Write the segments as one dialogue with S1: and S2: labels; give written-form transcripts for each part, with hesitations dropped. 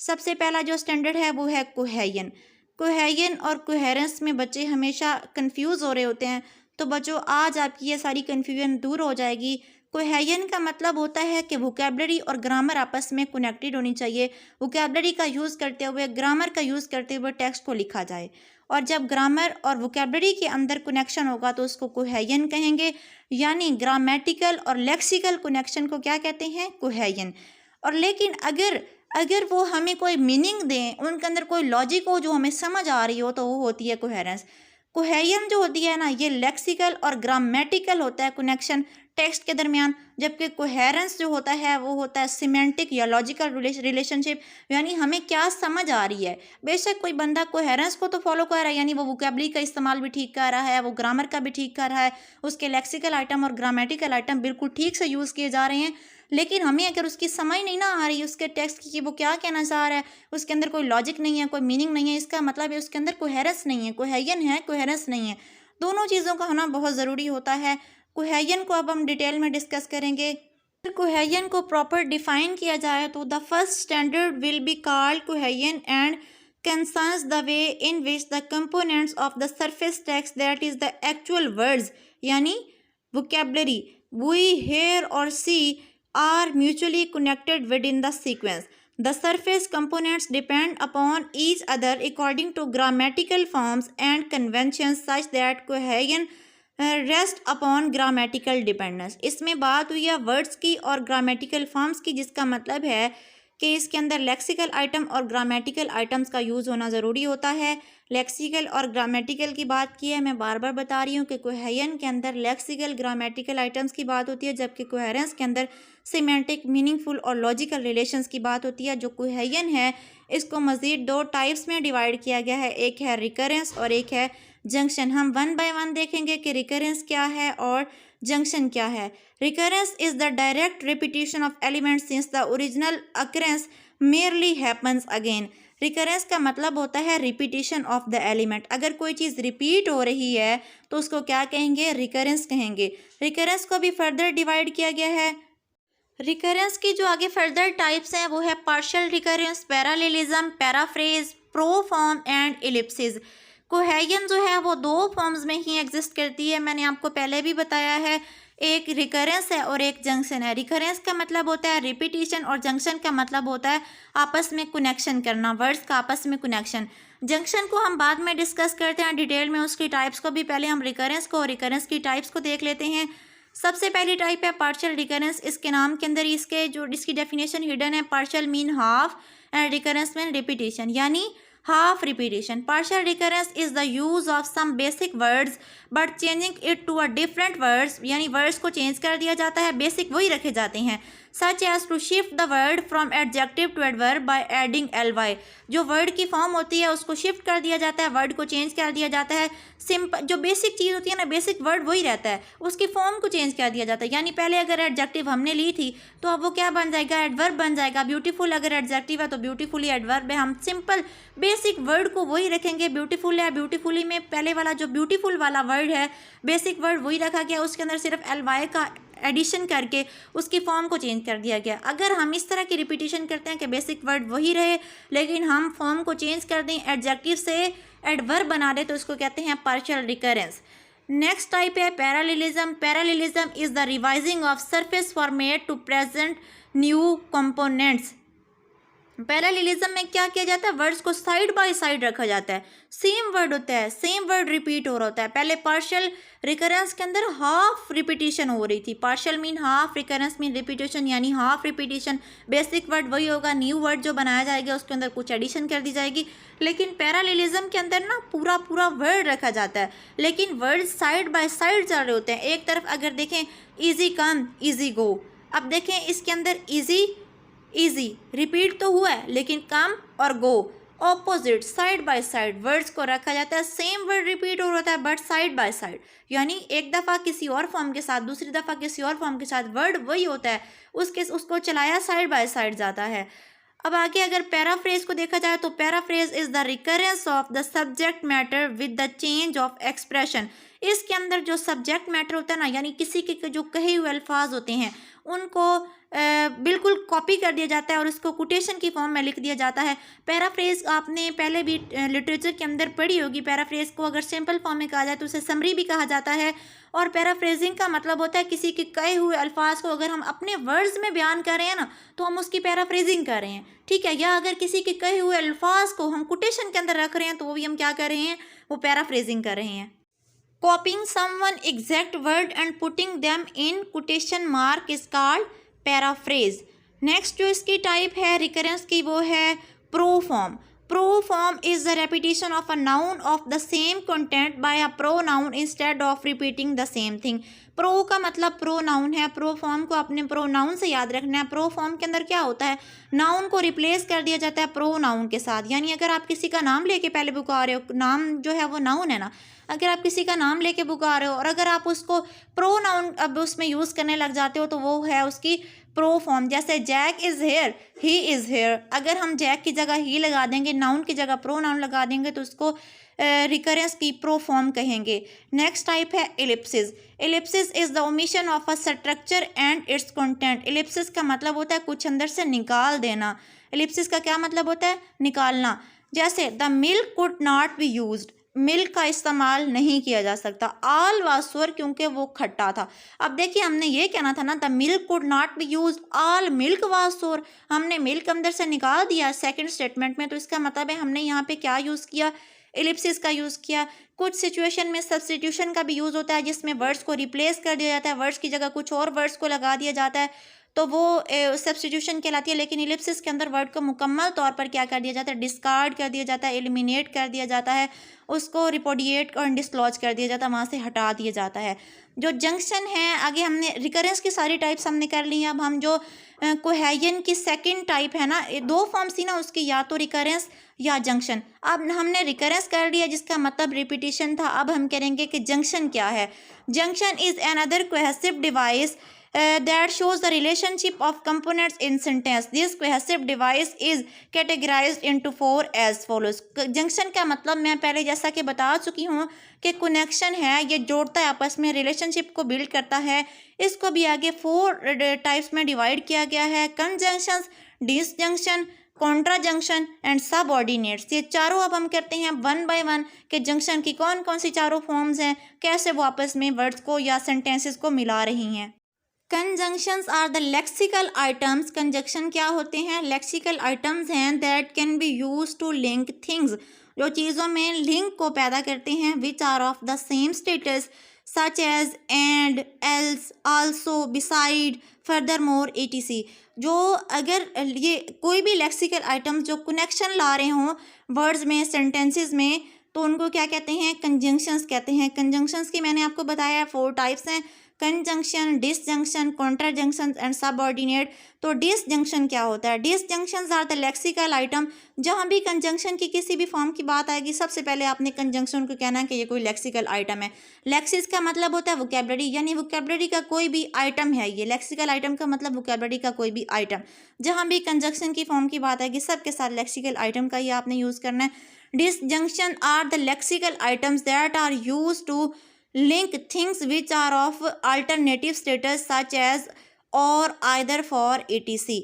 S1: सबसे पहला जो स्टैंडर्ड है वो है कोहेजन। कोहेजन और कोहेरेंस में बच्चे हमेशा कंफ्यूज हो रहे होते हैं, तो बच्चों आज आपकी ये सारी कन्फ्यूजन दूर हो जाएगी। कोहेजन का मतलब होता है कि वोकैबलरी और ग्रामर आपस में कनेक्टेड होनी चाहिए। वोकैबलरी का यूज़ करते हुए, ग्रामर का यूज़ करते हुए टेक्स्ट को लिखा जाए, और जब ग्रामर और वोकैबलरी के अंदर कनेक्शन होगा तो उसको कोहेजन कहेंगे। यानी ग्रामेटिकल और लेक्सिकल कनेक्शन को क्या कहते हैं? कोहेजन। और लेकिन अगर अगर वो हमें कोई मीनिंग दें, उनके अंदर कोई लॉजिक हो जो हमें समझ आ रही हो, तो वो होती है कोहेरेंस। कोहेजन जो होती है ना, ये लेक्सिकल और ग्रामेटिकल होता है कनेक्शन टेक्स्ट के दरमियान, जबकि कोहेरेंस जो होता है वो होता है सिमेंटिक या लॉजिकल रिलेशनशिप, यानी हमें क्या समझ आ रही है। बेशक कोई बंदा कोहेरेंस को तो फॉलो कर रहा है, यानी वो वोकैबलरी का इस्तेमाल भी ठीक कर रहा है, वो ग्रामर का भी ठीक कर रहा है, उसके लेक्सिकल आइटम और ग्रामेटिकल आइटम बिल्कुल ठीक से यूज़ किए जा रहे हैं, लेकिन हमें अगर उसकी समझ नहीं ना आ रही उसके टेक्स्ट की कि वो क्या कहना चाह रहा है, उसके अंदर कोई लॉजिक नहीं है, कोई मीनिंग नहीं है, इसका मतलब है उसके अंदर कोहेरेंस नहीं है। कोहेजन है, कोहेरेंस नहीं है, दोनों चीज़ों का होना बहुत ज़रूरी होता है। कोहेजन को अब हम डिटेल में डिस्कस करेंगे। कोहेजन को प्रॉपर डिफाइन किया जाए तो the first standard will be called cohesion and concerns the way in which the components of the surface text that is the actual words यानी वोकैबलरी वी हेयर और सी are mutually connected within the sequence. The surface components depend upon each other according to grammatical forms and conventions such that cohesion rest upon grammatical dependence. इसमें बात हुई है words की और grammatical forms की, जिसका मतलब है कि इसके अंदर लेक्सिकल आइटम और ग्रामेटिकल आइटम्स का यूज़ होना ज़रूरी होता है। लेक्सिकल और ग्रामेटिकल की बात की है, मैं बार बार बता रही हूँ कि कोहेजन के अंदर लेक्सिकल ग्रामेटिकल आइटम्स की बात होती है, जबकि कोहेरेंस के अंदर सिमेंटिक, मीनिंगफुल और लॉजिकल रिलेशंस की बात होती है। जो कोहेजन है इसको मज़ीद दो टाइप्स में डिवाइड किया गया है, एक है रिकरेंस और एक है जंक्शन। हम वन बाय वन देखेंगे कि रिकरेंस क्या है और जंक्शन क्या है। Recurrence is the direct repetition of elements since the original occurrence merely happens again. Recurrence का मतलब होता है रिपीटिशन ऑफ द एलिमेंट। अगर कोई चीज़ रिपीट हो रही है तो उसको क्या कहेंगे? रिकरेंस कहेंगे। रिकरेंस को भी फर्दर डिवाइड किया गया है। रिकरेंस की जो आगे फर्दर टाइप्स हैं वो है partial recurrence, parallelism, paraphrase, proform and ellipsis. Cohesion जो है वो दो फॉर्म्स में ही एग्जिस्ट करती है, मैंने आपको पहले भी बताया है। एक रिकरेंस है और एक जंक्शन है। रिकरेंस का मतलब होता है रिपीटिशन और जंक्शन का मतलब होता है आपस में कनेक्शन करना, वर्ड्स का आपस में कनेक्शन। जंक्शन को हम बाद में डिस्कस करते हैं डिटेल में, उसकी टाइप्स को भी। पहले हम रिकरेंस को और रिकरेंस की टाइप्स को देख लेते हैं। सबसे पहली टाइप है पार्शियल रिकरेंस। इसके नाम के अंदर इसकी डेफिनेशन हिडन है। Partial mean half and recurrence mean repetition, यानी half repetition. Partial recurrence is the use of some basic words but changing it to a different words, यानी वर्ड्स को चेंज कर दिया जाता है, बेसिक वही रखे जाते हैं। Such as to shift the word from adjective to adverb by adding ly। जो वर्ड की फॉर्म होती है उसको शिफ्ट कर दिया जाता है, वर्ड को चेंज कर दिया जाता है। सिंपल जो बेसिक चीज़ होती है ना, बेसिक वर्ड वही रहता है, उसकी फॉर्म को चेंज कर दिया जाता है। यानी पहले अगर एडजेक्टिव हमने ली थी तो अब वो क्या बन जाएगा? एडवर्ब बन जाएगा। ब्यूटीफुल अगर एडजेक्टिव है तो ब्यूटीफुली एडवर्ब है। हम सिंपल बेसिक वर्ड को वही रखेंगे। ब्यूटीफुल है, ब्यूटीफुली में पहले वाला जो ब्यूटीफुल वाला वर्ड है, बेसिक वर्ड वही रखा गया, उसके अंदर सिर्फ ly का एडिशन करके उसकी फॉर्म को चेंज कर दिया गया। अगर हम इस तरह की रिपीटिशन करते हैं कि बेसिक वर्ड वही रहे लेकिन हम फॉर्म को चेंज कर दें, एडजेक्टिव से एडवर्ब बना दें, तो इसको कहते हैं पार्शियल रिकरेंस। नेक्स्ट टाइप है parallelism. Parallelism is the revising of surface format to present new components. Parallelism में क्या किया जाता है? वर्ड्स को साइड बाय साइड रखा जाता है, सेम वर्ड होता है, सेम वर्ड रिपीट हो रहा होता है। पहले पार्शियल रिकरेंस के अंदर हाफ रिपीटिशन हो रही थी। Partial mean half, recurrence mean repetition, यानी हाफ रिपीटिशन। बेसिक वर्ड वही होगा, न्यू वर्ड जो बनाया जाएगा उसके अंदर कुछ एडिशन कर दी जाएगी। लेकिन पैरालेलिज्म के अंदर ना पूरा पूरा वर्ड रखा जाता है, लेकिन वर्ड साइड बाय साइड चल रहे होते हैं। एक तरफ अगर देखें ईजी कम ईजी गो, अब देखें इसके अंदर ईजी ईजी रिपीट तो हुआ है, लेकिन कम और go opposite side by side words को रखा जाता है। सेम वर्ड रिपीट हो रहा है बट साइड बाय साइड, यानी एक दफ़ा किसी और फॉर्म के साथ, दूसरी दफ़ा किसी और फॉर्म के साथ वर्ड वही होता है, उसको चलाया साइड बाय साइड जाता है। अब आगे अगर पैराफ्रेज को देखा जाए तो paraphrase is the recurrence of the subject matter with the change of expression. इसके अंदर जो सब्जेक्ट मैटर होता है ना, यानी किसी के जो कहे हुए अल्फाज होते हैं उनको बिल्कुल कॉपी कर दिया जाता है और उसको कोटेशन की फॉर्म में लिख दिया जाता है। पैराफ्रेज आपने पहले भी लिटरेचर के अंदर पढ़ी होगी। पैराफ्रेज को अगर सिंपल फॉर्म में कहा जाए तो उसे समरी भी कहा जाता है। और पैराफ्रेजिंग का मतलब होता है किसी के कहे हुए अल्फाज को अगर हम अपने वर्ड्स में बयान कर रहे हैं ना तो हम उसकी पैराफ्रेजिंग कर रहे हैं, ठीक है। या अगर किसी के कहे हुए अल्फाज को हम कोटेशन के अंदर रख रहे हैं तो वो भी हम क्या कर रहे हैं, वो पैराफ्रेजिंग कर रहे हैं। कॉपिंग someone exact word and putting them in quotation mark is called paraphrase. Next जो इसकी टाइप है रिकरेंस की वो है pro form. Pro form is the repetition of a noun of the same content bye a pronoun instead of repeating the same thing. Pro का मतलब pronoun है। Pro form को अपने प्रोनाउन से याद रखना है। प्रो फॉर्म के अंदर क्या होता है, नाउन को रिप्लेस कर दिया जाता है प्रोनाउन के साथ। यानी अगर आप किसी का नाम लेके पहले पुकार रहे हो, नाम जो है वो नाउन है ना, अगर आप किसी का नाम लेके पुकार रहे हो और अगर आप उसको प्रोनाउन अब उसमें यूज़ करने लग जाते हो तो वो है उसकी प्रो फॉर्म। जैसे Jack is here, he is here, अगर हम जैक की जगह ही लगा देंगे, नाउन की जगह प्रोनाउन लगा देंगे तो उसको रिकरेंस की प्रो फॉर्म कहेंगे। नेक्स्ट टाइप है Ellipsis. Ellipsis is the omission of a structure and it's content. Ellipsis का मतलब होता है कुछ अंदर से निकाल देना। एलिप्सिस का क्या मतलब होता है, निकालना। जैसे the milk could not be used, milk का इस्तेमाल नहीं किया जा सकता। आल वाज सोर, क्योंकि वो खट्टा था। अब देखिए हमने ये कहना था ना the milk could not be used, all milk was सोर, हमने मिल्क अंदर से निकाल दिया सेकंड स्टेटमेंट में, तो इसका मतलब है हमने यहाँ पे क्या यूज़ किया, एलिप्सिस का यूज़ किया। कुछ सिचुएशन में सब्स्टिट्यूशन का भी यूज़ होता है जिसमें वर्ड्स को रिप्लेस कर दिया जाता है, वर्ड्स की जगह कुछ और वर्ड्स को लगा दिया जाता है, तो वो सब्स्टिट्यूशन कहलाती है। लेकिन एलिप्सिस के अंदर वर्ड को मुकम्मल तौर पर क्या कर दिया जाता है, डिस्कार्ड कर दिया जाता है, एलिमिनेट कर दिया जाता है, उसको रिपोर्डिएट और डिसलॉज कर दिया जाता है, वहाँ से हटा दिया जाता है। जो जंक्शन है, आगे हमने रिकरेंस की सारी टाइप्स हमने कर ली हैं। अब हम जो कोहेजन की सेकंड टाइप है ना, दो फॉर्म्स थी ना उसकी, या तो रिकरेंस या जंक्शन। अब हमने रिकरेंस कर लिया जिसका मतलब रिपीटिशन था। अब हम करेंगे कि जंक्शन क्या है। Junction is another cohesive device that shows the relationship of components in sentence. This cohesive device is categorized into 4 as follows. Junction का मतलब मैं पहले जैसा कि बता चुकी हूँ कि कनेक्शन है, ये जोड़ता है आपस में, रिलेशनशिप को बिल्ड करता है। इसको भी आगे 4 टाइप्स में डिवाइड किया गया है, conjunctions, disjunction, Contra junction and subordinates. ये चारों अब हम करते हैं वन बाय वन कि जंक्शन की कौन कौन सी चारों फॉर्म्स हैं, कैसे वो आपस में वर्ड्स को या सेंटेंसेस को मिला रही हैं। Conjunctions are the lexical items. Conjunction क्या होते हैं, लेक्सिकल आइटम्स हैं that can be use to link things, जो चीज़ों में लिंक को पैदा करते हैं, which are of the same status such as and, else, also, beside, furthermore, etc। जो अगर ये कोई भी लेक्सिकल आइटम्स जो कनेक्शन ला रहे हों वर्ड्स में, सेंटेंसेस में, तो उनको क्या कहते हैं, कंजंक्शंस कहते हैं। कंजंक्शंस की मैंने आपको बताया 4 टाइप्स हैं, कंजंक्शन, डिसजंक्शन, कॉन्ट्राजंक्शन एंड सबऑर्डिनेट। तो डिसजंक्शन क्या होता है, डिसजंक्शंस आर द लेक्सिकल आइटम। जहाँ भी कंजंक्शन की किसी भी फॉर्म की बात आएगी सबसे पहले आपने कंजंक्शन को कहना है कि ये कोई लेक्सिकल आइटम है। लेक्सिस का मतलब होता है वोकैबुलरी, यानी वोकैबुलरी का कोई भी आइटम है ये। लेक्सिकल आइटम का मतलब वोकैबुलरी का कोई भी आइटम। जहाँ भी कंजंक्शन की फॉर्म की बात आएगी सबके साथ लेक्सिकल आइटम का ही आपने यूज़ करना है। Disjunction are the lexical items that are used to link things which are of alternative status such as or, either, for, etc।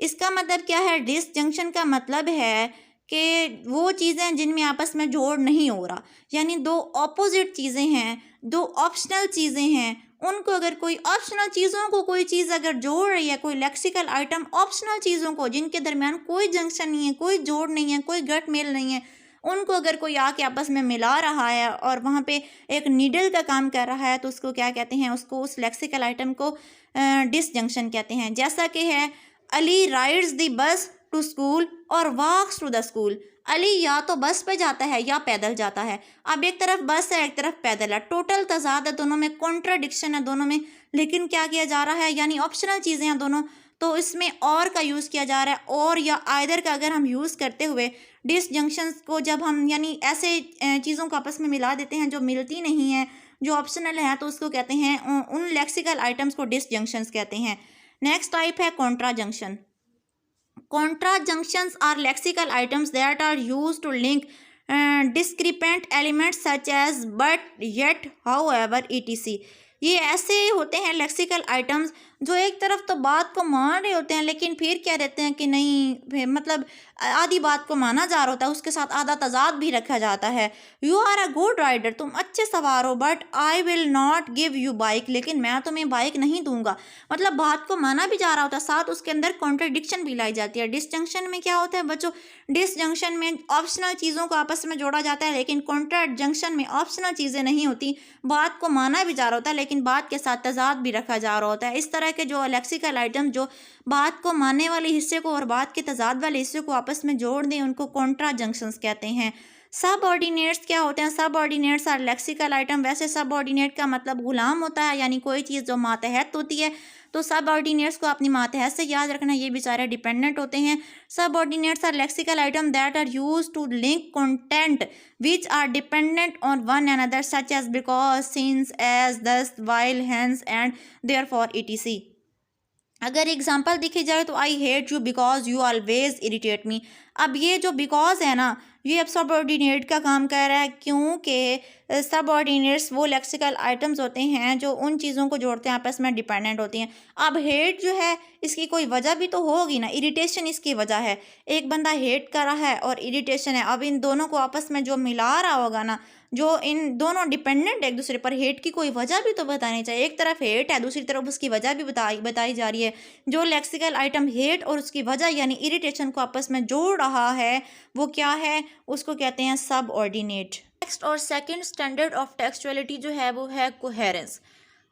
S1: इसका मतलब क्या है, डिसजंक्शन का मतलब है कि वो चीज़ें जिनमें आपस में जोड़ नहीं हो रहा, यानी दो ऑपोजिट चीज़ें हैं, दो ऑप्शनल चीज़ें हैं, उनको अगर कोई ऑप्शनल चीज़ों को कोई चीज़ अगर जोड़ रही है, कोई लेक्सिकल आइटम ऑप्शनल चीज़ों को जिनके दरमियान कोई जंक्शन नहीं है, कोई जोड़ नहीं है, कोई गट मेल नहीं है, उनको अगर कोई आके आपस में मिला रहा है और वहाँ पे एक नीडल का काम कर रहा है तो उसको क्या कहते हैं, उसको उस लेक्सिकल आइटम को डिसजंक्शन कहते हैं। जैसा कि है Ali rides the bus to school और walks to the school. Ali या तो बस पे जाता है या पैदल जाता है। अब एक तरफ बस है एक तरफ पैदल है, टोटल तजाद है दोनों में, कॉन्ट्राडिक्शन है दोनों में, लेकिन क्या किया जा रहा है, यानी ऑप्शनल चीज़ें हैं दोनों, तो इसमें और का यूज़ किया जा रहा है। और या आइदर का अगर हम यूज़ करते हुए डिसजंक्शंस को जब हम यानी ऐसे चीज़ों को आपस में मिला देते हैं जो मिलती नहीं है, जो ऑप्शनल है, तो उसको कहते हैं, उन लेक्सिकल आइटम्स को डिसजंक्शंस कहते हैं। नेक्स्ट टाइप है कॉन्ट्राजंक्शन। Contrajunctions are lexical items that are used to link discrepant elements such as but yet however etc. ये ऐसे होते हैं लेक्सिकल आइटम्स जो एक तरफ तो बात को मान रहे होते हैं लेकिन फिर क्या रहते हैं कि नहीं, मतलब आधी बात को माना जा रहा होता है, उसके साथ आधा तजाद भी रखा जाता है। You are a good rider, तुम अच्छे सवार हो, but I will not give you bike, लेकिन मैं तुम्हें बाइक नहीं दूंगा। मतलब बात को माना भी जा रहा होता है, साथ उसके अंदर कॉन्ट्रडिक्शन भी लाई जाती है। डिसजंक्शन में क्या होता है बच्चों, डिसजंक्शन में ऑप्शनल चीज़ों को आपस में जोड़ा जाता है, लेकिन कॉन्ट्राजंक्शन में ऑप्शनल चीज़ें नहीं होती। बात को माना भी जा रहा होता है लेकिन बात के साथ तजाद भी रखा जा रहा होता है। इस तरह के जो लेक्सिकल आइटम जो बात को मानने वाले हिस्से को और बात के तजाद वाले हिस्से को आपस में जोड़ दें, उनको कॉन्ट्राजंक्शंस कहते हैं। सब ऑर्डिनेट्स क्या होते हैं, subordinates are lexical item. वैसे सब ऑर्डिनेट का मतलब गुलाम होता है, यानी कोई चीज़ जो मातहत होती है, तो सब ऑर्डिनेट्स को अपनी मातहत से याद रखना, ये बेचारे डिपेंडेंट होते हैं। Subordinates are lexical item that are use to link content which are dependent on one another such as because, since, as, thus, while, hence and therefore etc। अगर एग्जाम्पल देखी जाए तो I hate you because you always irritate me. अब ये जो because है ना, ये अब सबऑर्डिनेट का काम कर रहा है, क्योंकि सबऑर्डिनेट्स वो लेक्सिकल आइटम्स होते हैं जो उन चीज़ों को जोड़ते हैं, आपस में डिपेंडेंट होती हैं। अब हेट जो है इसकी कोई वजह भी तो होगी ना, इरिटेशन इसकी वजह है। एक बंदा हेट कर रहा है और इरिटेशन है, अब इन दोनों को आपस में जो मिला रहा होगा ना, जो इन दोनों डिपेंडेंट एक दूसरे पर, हेट की कोई वजह भी तो बतानी चाहिए। एक तरफ हेट है, दूसरी तरफ उसकी वजह भी बताई जा रही है। जो लेक्सिकल आइटम हेट और उसकी वजह यानी इरिटेशन को आपस में जोड़ रहा है, वो क्या है, उसको कहते हैं सब ऑर्डिनेट। नेक्स्ट और सेकंड स्टैंडर्ड ऑफ टेक्सचुअलिटी जो है वो है कोहेरेंस।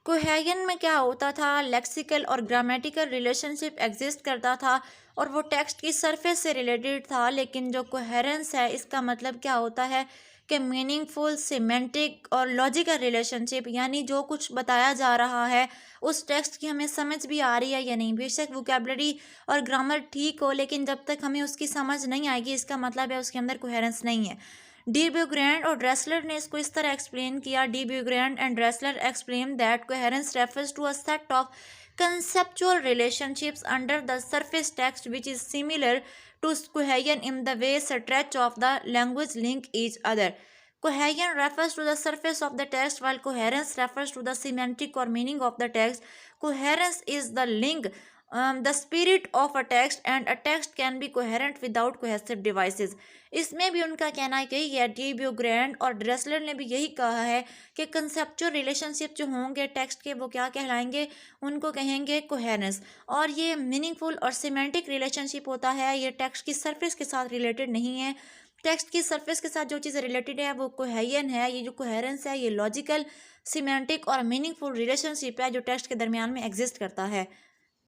S1: कोहेरेंस में क्या होता था, लेक्सिकल और ग्रामेटिकल रिलेशनशिप एग्जिस्ट करता था और वो टेक्स्ट की सरफेस से रिलेटेड था। लेकिन जो कोहेरेंस है इसका मतलब क्या होता है कि मीनिंगफुल, सिमेंटिक और लॉजिकल रिलेशनशिप, यानी जो कुछ बताया जा रहा है उस टेक्स्ट की हमें समझ भी आ रही है या नहीं। बेशक वोकैबुलरी और ग्रामर ठीक हो, लेकिन जब तक हमें उसकी समझ नहीं आएगी इसका मतलब है उसके अंदर कोहेरेंस नहीं है। डी ब्यूग्रैंड और ड्रेसलर ने इसको इस तरह एक्सप्लेन किया। De Beaugrande and Dressler explain that coherence refers to a set of conceptual relationships under the surface text which is similar to cohesion in the way stretch of the language link each other. Cohesion refers to the surface of the text while coherence refers to the semantic or meaning of the text. Coherence is the link, the spirit of a text, and a text can be coherent without cohesive devices. इसमें भी उनका कहना यही है, D ब्यूग्रैंड और Dressler ने भी यही कहा है कि कंसेप्चुअल रिलेशनशिप जो होंगे टेक्स्ट के वो क्या कहलाएंगे, उनको कहेंगे कोहेरेंस। और ये मीनिंगफुल और सिमेंटिक रिलेशनशिप होता है, ये टेक्स्ट की सरफेस के साथ रिलेटेड नहीं है। टेक्स्ट की सरफेस के साथ जो चीज़ रिलेटेड है वो कोहेजन है। ये जो कोहेरेंस है ये लॉजिकल, सिमेंटिक और मीनिंगफुल रिलेशनशिप है जो टेक्स्ट के दरमियान में एग्जिस्ट करता है।